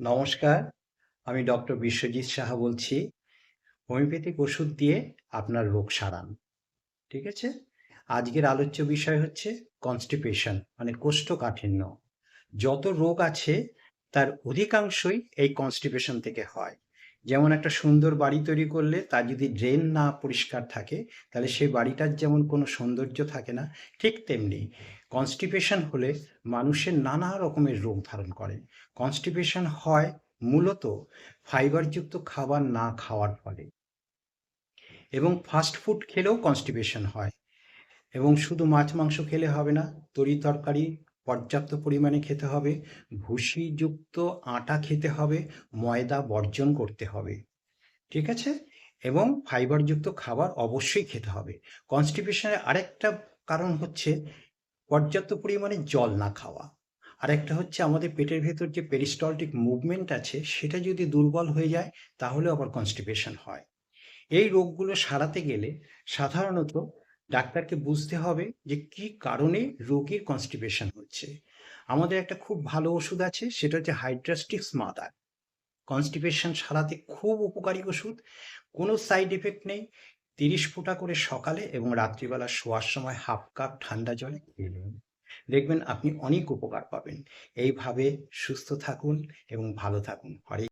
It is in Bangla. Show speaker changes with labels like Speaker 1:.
Speaker 1: নমস্কার, আমি ডক্টর বিশ্বজিৎ সাহা বলছি। হোমিওপ্যাথিক ওষুধ দিয়ে আপনার রোগ সারান। ঠিক আছে? আজকের আলোচ্য বিষয় হচ্ছে কনস্টিপেশন মানে কোষ্ঠকাঠিন্য। যত রোগ আছে তার অধিকাংশই এই কনস্টিপেশন থেকে হয়। যেমন একটা সুন্দর বাড়ি তৈরি করলে তার যদি ড্রেন না পরিষ্কার থাকে তাহলে সেই বাড়িটার যেমন কোনো সৌন্দর্য থাকে না, ঠিক তেমনি কনস্টিপেশন হলে মানুষের নানা রকমের রোগ ধারণ করে। কনস্টিপেশন হয় মূলত ফাইবারযুক্ত খাবার না খাওয়ার ফলে, এবং ফাস্ট ফুড খেলেও কনস্টিপেশন হয়। এবং শুধু মাছ মাংস খেলে হবে না, তরি তরকারি পর্যাপ্ত পরিমাণে খেতে হবে, ভুসিযুক্ত আটা খেতে হবে, ময়দা বর্জন করতে হবে। ঠিক আছে? এবং ফাইবারযুক্ত খাবার অবশ্যই খেতে হবে। কনস্টিপেশনের আরেকটা কারণ হচ্ছে পর্যাপ্ত পরিমাণে জল না খাওয়া। আরেকটা হচ্ছে আমাদের পেটের ভেতর যে পেরিস্টলটিক মুভমেন্ট আছে সেটা যদি দুর্বল হয়ে যায় তাহলে আবার কনস্টিপেশন হয়। এই রোগগুলো সারাতে গেলে সাধারণত ডাক্তারকে বুঝতে হবে যে কি কারণে রোগীর কনস্টিপেশন হচ্ছে। আমাদের একটা খুব ভালো ওষুধ আছে, সেটা হচ্ছে হাইড্রাস্টিক্স মাদার। কনস্টিপেশন সারাতে খুব উপকারী ওষুধ, কোনো সাইড এফেক্ট নেই। 30 ফোঁটা করে সকালে এবং রাত্রিবেলা শোয়ার সময় হাফ কাপ ঠান্ডা জলে খেয়ে নেবেন, দেখবেন আপনি অনেক উপকার পাবেন। এইভাবে সুস্থ থাকুন এবং ভালো থাকুন। হরে